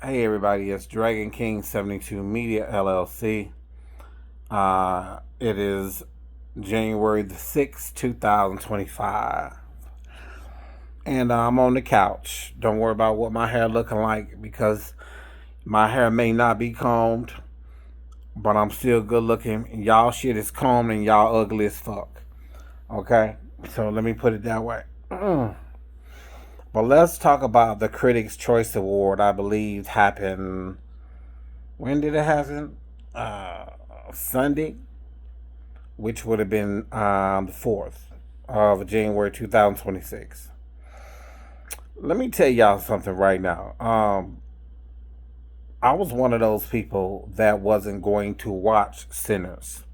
Hey everybody, it's Dragon King 72 Media LLC. It is January the 6th, 2025. And I'm on the couch. Don't worry about what my hair looking like because my hair may not be combed, but I'm still good looking. Y'all shit is combed and y'all ugly as fuck. Okay? So let me put it that way. But let's talk about the Critics' Choice Award. I believe happened. When did it happen? Sunday, which would have been the 4th of January 2026. Let me tell y'all something right now. I was one of those people that wasn't going to watch Sinners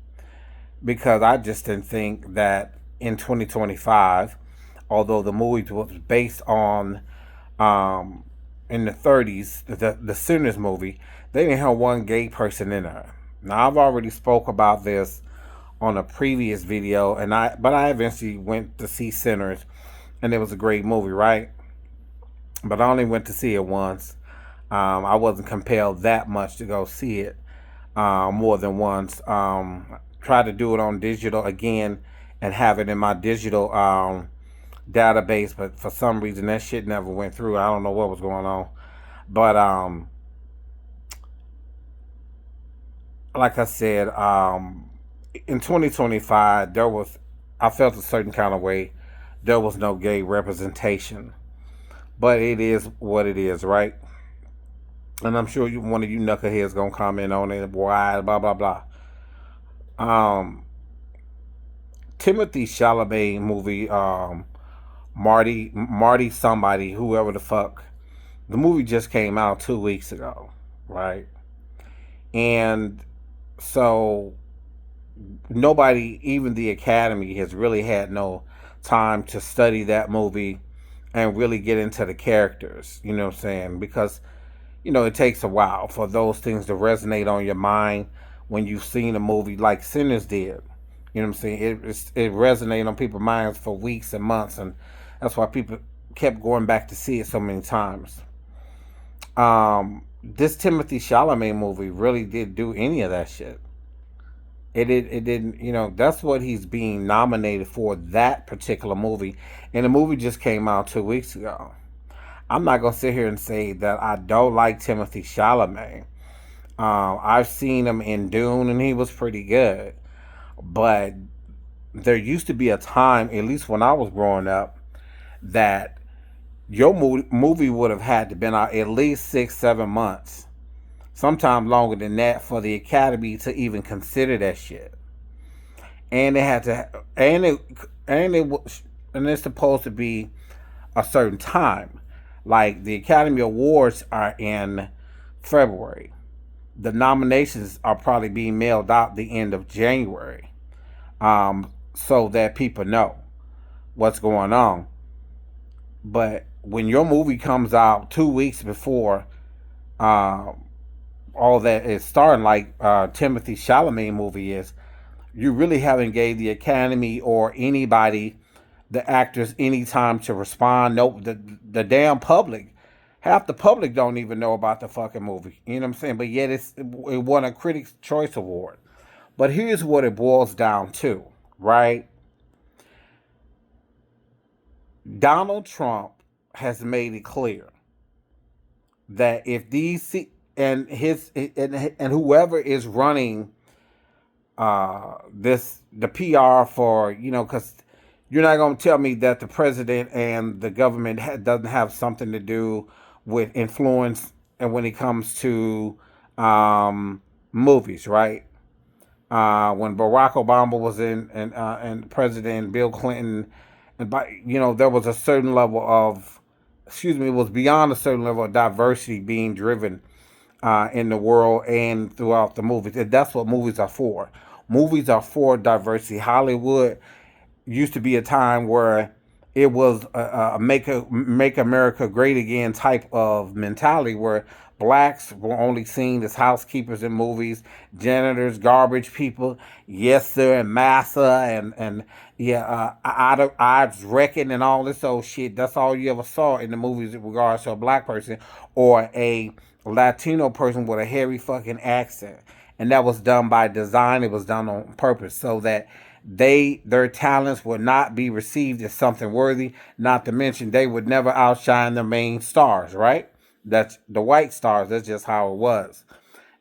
because I just didn't think that in 2025, although the movie was based on um, in the 30s, the Sinners movie, they didn't have one gay person in there. Now I've already spoke about this on a previous video, and I eventually went to see Sinners, and it was a great movie, right? But I only went to see it once. I wasn't compelled that much to go see it more than once. Tried to do it on digital again and have it in my digital database, but for some reason that shit never went through. I don't know what was going on, but like I said, in 2025 there was I felt a certain kind of way. There was no gay representation, but it is what it is, right? And I'm sure one of you knuckleheads gonna comment on it. Why? Blah blah blah. Um, Timothy Chalamet movie. Marty, somebody, whoever the fuck. The movie just came out 2 weeks ago, right? And so nobody, even the Academy, has really had no time to study that movie and really get into the characters. You know what I'm saying? Because it takes a while for those things to resonate on your mind when you've seen a movie like Sinners did. You know what I'm saying? It resonated on people's minds for weeks and months, and that's why people kept going back to see it so many times. This Timothy Chalamet movie really did do any of that shit. It didn't. That's what he's being nominated for, that particular movie, and the movie just came out 2 weeks ago. I'm not gonna sit here and say that I don't like Timothy Chalamet. I've seen him in Dune, and he was pretty good. But there used to be a time, at least when I was growing up, that your movie would have had to been out at least 6, 7 months, sometimes longer than that, for the Academy to even consider that shit. And they had to, and it's supposed to be a certain time. Like the Academy Awards are in February. The nominations are probably being mailed out the end of January, so that people know what's going on. But when your movie comes out 2 weeks before uh, all that is starting, like Timothy Chalamet movie is, you really haven't gave the Academy or anybody, the actors, any time to respond. Nope, the damn public, half the public don't even know about the fucking movie. You know what I'm saying? But yet it won a Critics' Choice Award. But here's what it boils down to, right? Donald Trump has made it clear that if these and whoever is running this the PR for, because you're not going to tell me that the president and the government doesn't have something to do with influence, and when it comes to movies, right? When Barack Obama was in, and President Bill Clinton, and there was a certain level of, excuse me, it was beyond a certain level of diversity being driven in the world and throughout the movies. And that's what movies are for. Movies are for diversity. Hollywood used to be a time where it was a make America great again type of mentality where blacks were only seen as housekeepers in movies, janitors, garbage people, yes sir, and massa, and yeah, odds reckon and all this old shit. That's all you ever saw in the movies in regards to a black person or a Latino person with a hairy fucking accent, and that was done by design. It was done on purpose so that their talents would not be received as something worthy. Not to mention they would never outshine their main stars. Right? That's the white stars. That's just how it was.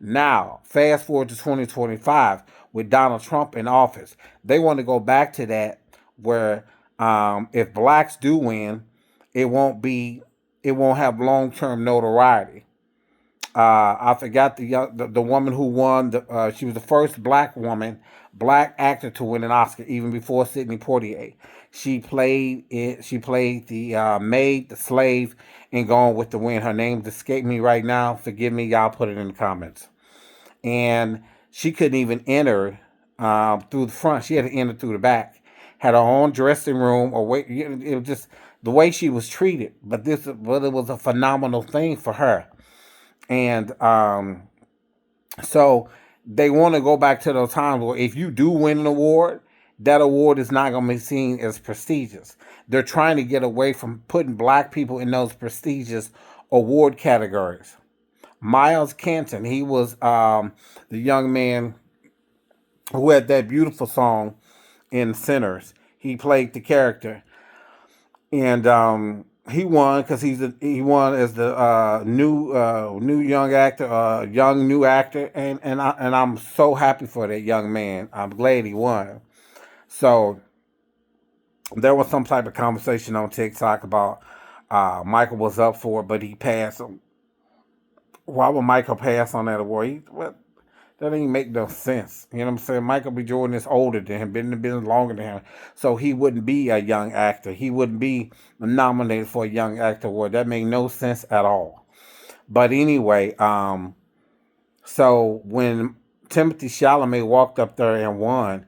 Now, fast forward to 2025 with Donald Trump in office. They want to go back to that where if blacks do win, it won't be it won't have long term notoriety. I forgot the woman who won. She was the first black actor to win an Oscar, even before Sidney Poitier. She played it. She played the maid, the slave, and Gone with the Wind. Her name escaped me right now. Forgive me. Y'all put it in the comments. And she couldn't even enter through the front. She had to enter through the back. Had her own dressing room, or wait. It was just the way she was treated. But it was a phenomenal thing for her. And so they want to go back to those times where if you do win an award, that award is not going to be seen as prestigious. They're trying to get away from putting black people in those prestigious award categories. Miles Canton, he was the young man who had that beautiful song in Sinners. He played the character, and he won because he won as the new young actor, young new actor, and I'm so happy for that young man. I'm glad he won. So there was some type of conversation on TikTok about Michael was up for it, but he passed. Why would Michael pass on that award? That ain't make no sense. You know what I'm saying? Michael B. Jordan is older than him, been in the business longer than him. So he wouldn't be a young actor. He wouldn't be nominated for a young actor award. That made no sense at all. But anyway, so when Timothy Chalamet walked up there and won,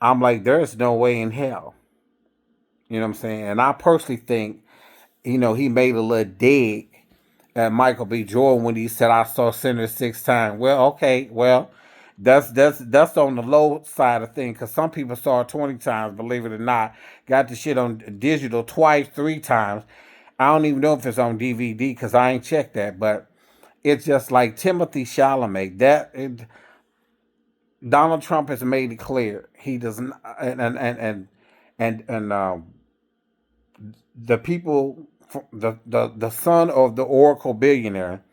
I'm like, there's no way in hell. You know what I'm saying? And I personally think, he made a little dig at Michael B. Jordan when he said, "I saw Sinner 6 times." Well, okay, well, that's on the low side of things because some people saw it 20 times. Believe it or not, got the shit on digital twice, 3 times. I don't even know if it's on DVD because I ain't checked that. But it's just like Timothy Chalamet. Donald Trump has made it clear he doesn't, and the people, the son of the Oracle billionaire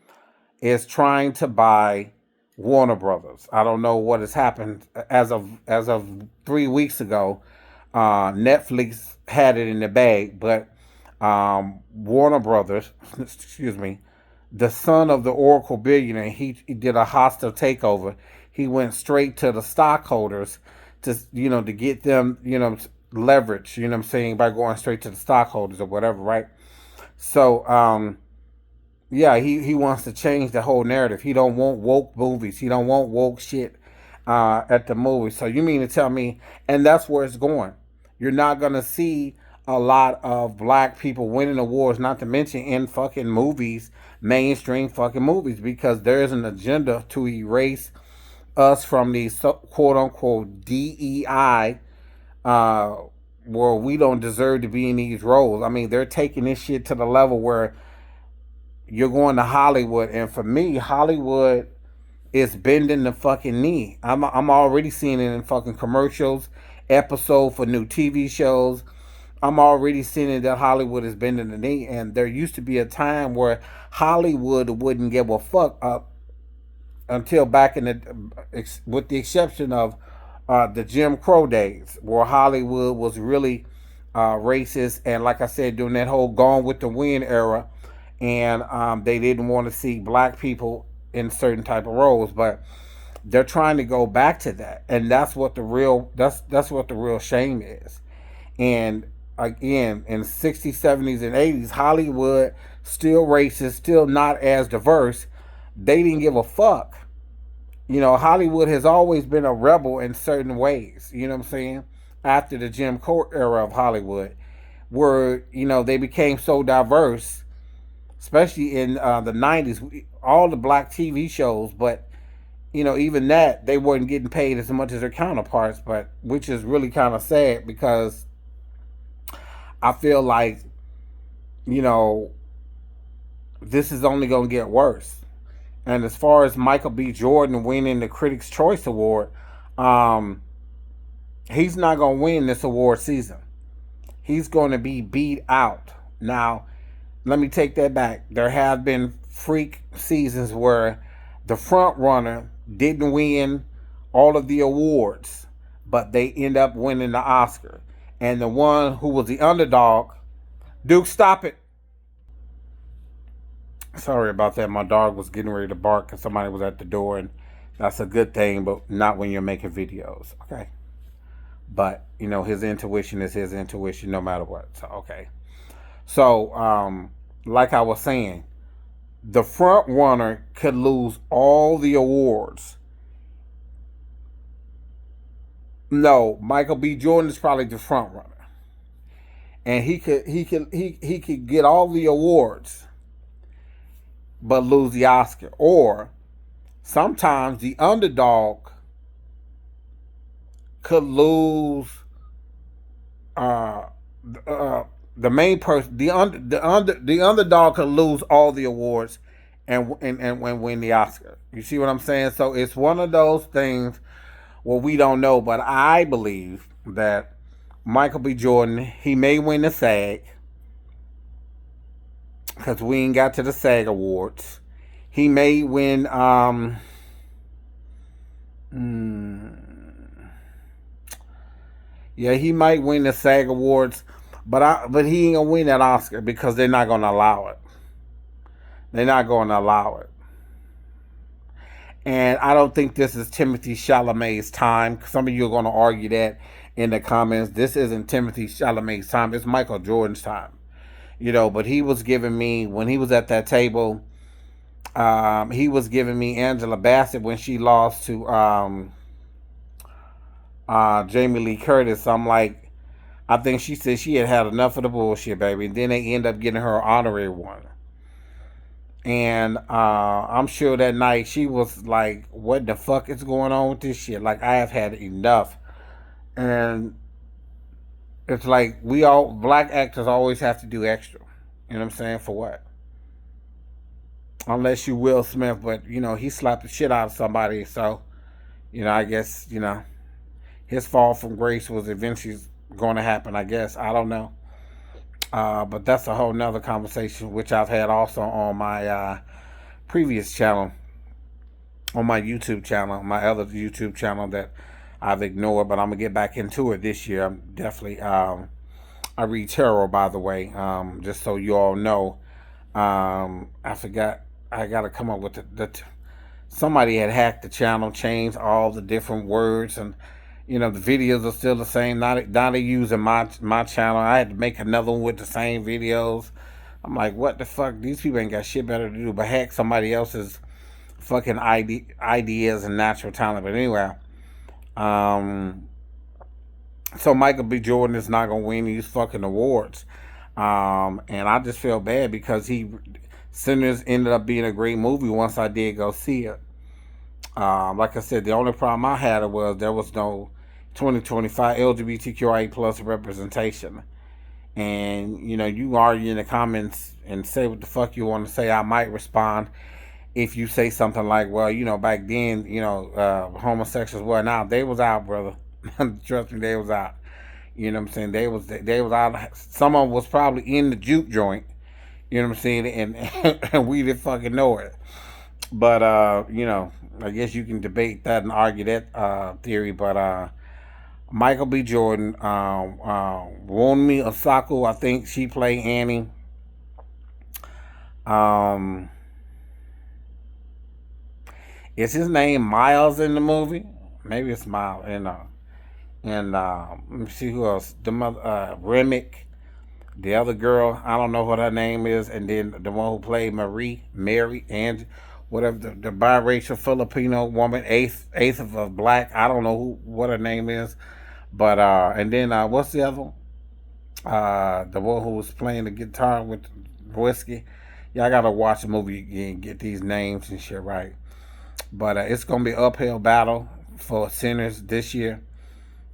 is trying to buy Warner Brothers. I don't know what has happened as of 3 weeks ago. Netflix had it in the bag, but Warner Brothers, excuse me, the son of the Oracle billionaire, he did a hostile takeover. He went straight to the stockholders to get them leverage. You know what I'm saying, by going straight to the stockholders or whatever, right? So yeah, he wants to change the whole narrative. He don't want woke movies. He don't want woke shit at the movies. So you mean to tell me, and that's where it's going. You're not gonna see a lot of black people winning awards, not to mention in fucking movies, mainstream fucking movies, because there is an agenda to erase us from these quote unquote DEI, uh, where we don't deserve to be in these roles. I mean, they're taking this shit to the level where you're going to Hollywood, and for me, Hollywood is bending the fucking knee. I'm already seeing it in fucking commercials, episode for new TV shows. I'm already seeing it that Hollywood is bending the knee, and there used to be a time where Hollywood wouldn't give a fuck up until back in with the exception of the Jim Crow days, where Hollywood was really racist, and like I said, during that whole Gone with the Wind era, and they didn't want to see black people in certain type of roles, but they're trying to go back to that, and that's what the real shame is. And again, in the 60s, 70s, and 80s, Hollywood still racist, still not as diverse. They didn't give a fuck. Hollywood has always been a rebel in certain ways. You know what I'm saying? After the Jim Crow era of Hollywood, where they became so diverse, especially in the '90s. All the black TV shows, but even that they weren't getting paid as much as their counterparts, but which is really kind of sad because I feel like you know this is only going to get worse. And as far as Michael B. Jordan winning the Critics' Choice Award, um, he's not going to win this award season. He's going to be beat out. Now, let me take that back. There have been freak seasons where the front runner didn't win all of the awards, but they end up winning the Oscar. And the one who was the underdog, Duke, stop it. Sorry about that. My dog was getting ready to bark because somebody was at the door, and that's a good thing, but not when you're making videos. Okay. But, his intuition is his intuition no matter what. So, okay. So, like I was saying, the front runner could lose all the awards. No, Michael B. Jordan is probably the front runner. And he could get all the awards but lose the Oscar. Or sometimes the underdog could lose uh, the main person. The underdog could lose all the awards and win the Oscar. You see what I'm saying? So it's one of those things where we don't know, but I believe that Michael B. Jordan, he may win the SAG because we ain't got to the SAG Awards. He may win. Yeah, he might win the SAG Awards, but he ain't gonna win that Oscar because they're not gonna allow it. They're not gonna allow it. And I don't think this is Timothy Chalamet's time. Some of you are going to argue that in the comments. This isn't Timothy Chalamet's time. It's Michael Jordan's time. But he was giving me, when he was at that table, he was giving me Angela Bassett when she lost to Jamie Lee Curtis. I'm like, I think she said she had enough of the bullshit, baby. And then they end up getting her an honorary one. And I'm sure that night she was like, what the fuck is going on with this shit? Like, I have had enough. And it's like black actors always have to do extra. You know what I'm saying? For what? Unless you Will Smith, but, he slapped the shit out of somebody. So, I guess, his fall from grace was eventually going to happen, I guess. I don't know. But that's a whole nother conversation, which I've had also on my previous channel, on my YouTube channel, my other YouTube channel that I've ignored, but I'm going to get back into it this year. I'm definitely, I read tarot, by the way, just so you all know. I forgot, I got to come up with somebody had hacked the channel, changed all the different words, and the videos are still the same. Now they using my channel. I had to make another one with the same videos. I'm like, what the fuck? These people ain't got shit better to do but hack somebody else's fucking ideas and natural talent. But anyway, so Michael B. Jordan is not gonna win these fucking awards. And I just feel bad because Sinners ended up being a great movie once I did go see it. Like I said, the only problem I had was there was no 2025 LGBTQIA plus representation. And, you argue in the comments and say what the fuck you want to say. I might respond if you say something like, well, back then, homosexuals were out. They was out, brother. Trust me, they was out. You know what I'm saying? They was out. Some of them was probably in the juke joint. You know what I'm saying? And we didn't fucking know it. But, I guess you can debate that and argue that theory. But Michael B. Jordan, Wunmi Osako, I think she played Annie. Is his name Miles in the movie? Maybe it's Miles. And let me see who else. The mother, Remick. The other girl, I don't know what her name is. And then the one who played Mary, and whatever, the biracial Filipino woman, eighth of a black. I don't know what her name is. But, and then, what's the other one? The one who was playing the guitar with whiskey. Yeah, I gotta watch the movie again, get these names and shit right. But it's gonna be an uphill battle for Sinners this year.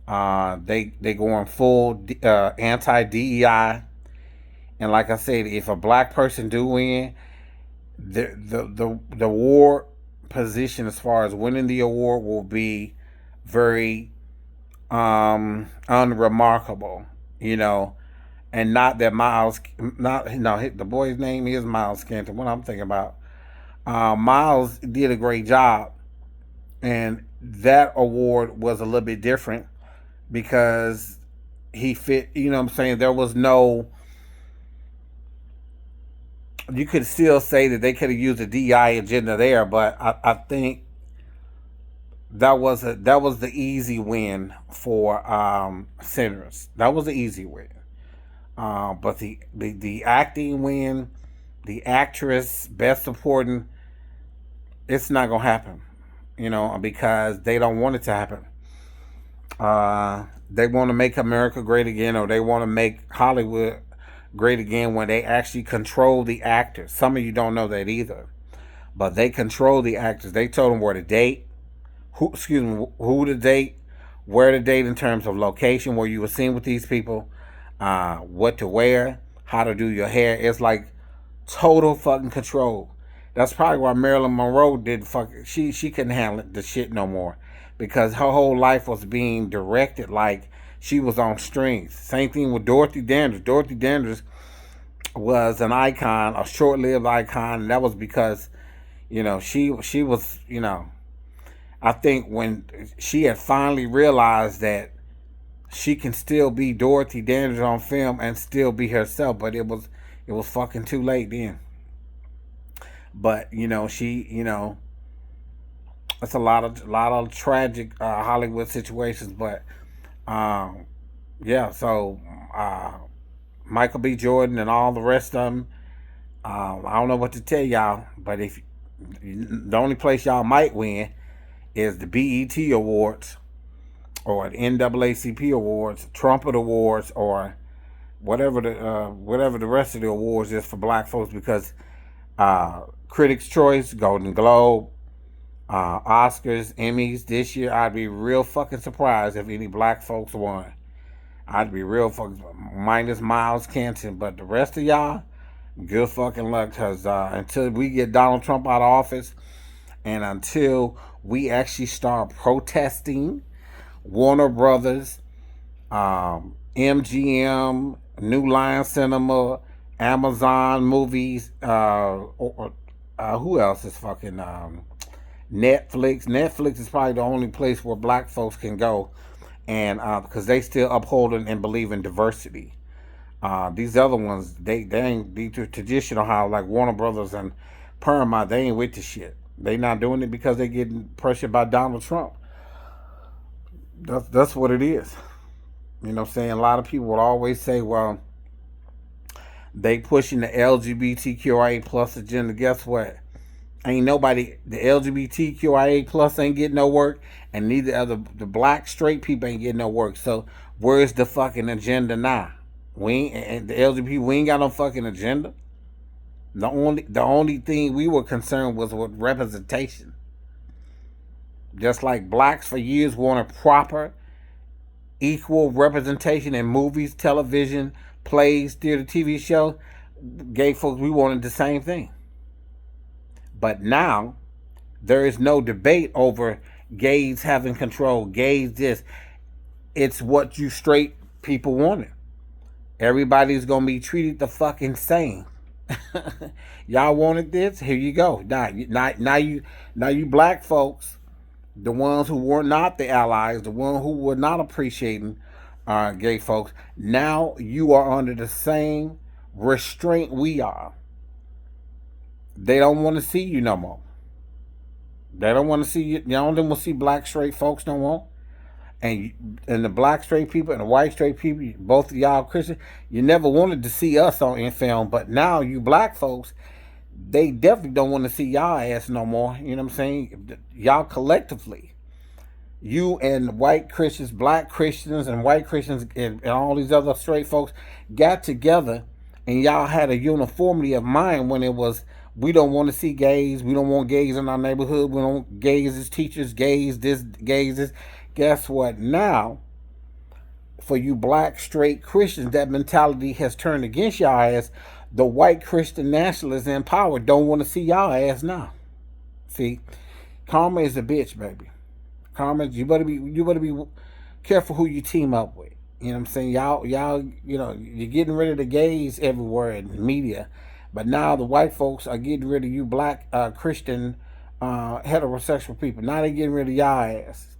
They going full anti DEI, and like I said, if a black person do win, the award position as far as winning the award will be very unremarkable, you know, and not that Miles, not no, the boy's name is Miles Canton. What I'm thinking about, Miles did a great job, and that award was a little bit different because he fit. You know what I'm saying? There was no. You could still say that they could have used a DI agenda there, but I think that was the easy win for Sinners. That was the easy win. But the acting win, the actress, best supporting, it's not gonna happen. You know, because they don't want it to happen. They want to make America great again, or they want to make Hollywood great again when they actually control the actors. Some of you don't know that either, but they control the actors. They told them where to date, who to date, where to date in terms of location, where you were seen with these people, what to wear, how to do your hair. It's like total fucking control. That's probably why Marilyn Monroe did fuck. She couldn't handle the shit no more because her whole life was being directed like she was on strings. Same thing with Dorothy Dandridge. Dorothy Dandridge was an icon, a short-lived icon, and that was because she was I think when she had finally realized that she can still be Dorothy Dandridge on film and still be herself, but it was fucking too late then. But it's a lot of tragic Hollywood situations. But um, yeah, so Michael B. Jordan and all the rest of them, I don't know what to tell y'all, but if the only place y'all might win is the BET Awards or the NAACP Awards, Trumpet Awards, or whatever the rest of the awards is for black folks, because Critics' Choice, Golden Globe, Oscars, Emmys this year, I'd be real fucking surprised if any black folks won. I'd be real fucking minus Miles Canton, but the rest of y'all, good fucking luck, because until we get Donald Trump out of office and until we actually start protesting Warner Brothers, MGM, New Line Cinema, Amazon Movies, who else is fucking Netflix? Netflix is probably the only place where black folks can go, and because they still upholding and believe in diversity. These other ones, they ain't the traditional how like Warner Brothers and Paramount. They ain't with the shit. They not doing it because they getting pressured by Donald Trump. That's what it is. You know what I'm saying? A lot of people would always say, well, they pushing the LGBTQIA plus agenda. Guess what? Ain't nobody, the LGBTQIA plus ain't getting no work, and neither other the black straight people ain't getting no work. So where's the fucking agenda now? We ain't, and the LGBT, we ain't got no fucking agenda. The only thing we were concerned was with representation. Just like blacks for years wanted proper, equal representation in movies, television, plays, theater, TV show, gay folks, we wanted the same thing. But now, there is no debate over gays having control, gays this. It's what you straight people wanted. Everybody's going to be treated the fucking same. Y'all wanted this? Here you go. Now you black folks, the ones who were not the allies, the ones who were not appreciating gay folks, now you are under the same restraint we are. They don't want to see you no more. They don't want to see you. They don't want to see black straight folks no more. And the black straight people and the white straight people, both of y'all Christian, you never wanted to see us on in film, but now you black folks, they definitely don't want to see y'all ass no more. You know what I'm saying? Y'all collectively. You and white Christians, black Christians, and white Christians, and all these other straight folks got together, and y'all had a uniformity of mind when it was, we don't want to see gays, we don't want gays in our neighborhood, we don't want gays as teachers, gays this, gays this. Guess what? Now, for you black straight Christians, that mentality has turned against y'all ass. The white Christian nationalists in power don't want to see y'all ass now. See, karma is a bitch, baby. Karma, you better be careful who you team up with. You know what I'm saying? Y'all, you're getting rid of the gays everywhere in the media, but now the white folks are getting rid of you black Christian heterosexual people. Now they getting rid of y'all ass.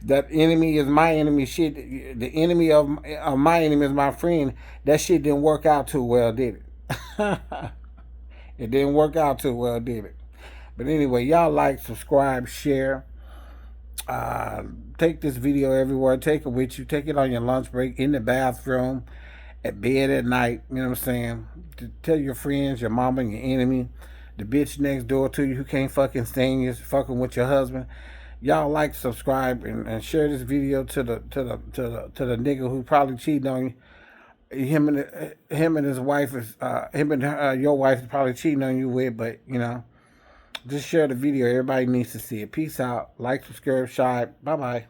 That enemy is my enemy shit. The enemy of my enemy is my friend. That shit didn't work out too well, did it? It didn't work out too well, did it? But anyway, y'all like, subscribe, share. Uh, Take this video everywhere. Take it with you. Take it on your lunch break, in the bathroom, at bed at night. You know what I'm saying? Tell your friends, your mama, and your enemy, the bitch next door to you who can't fucking stand you, fucking with your husband. Y'all like, subscribe, and share this video to the nigga who probably cheating on you. Him and his wife is him and your wife is probably cheating on you with, but just share the video. Everybody needs to see it. Peace out. Like, subscribe, bye bye.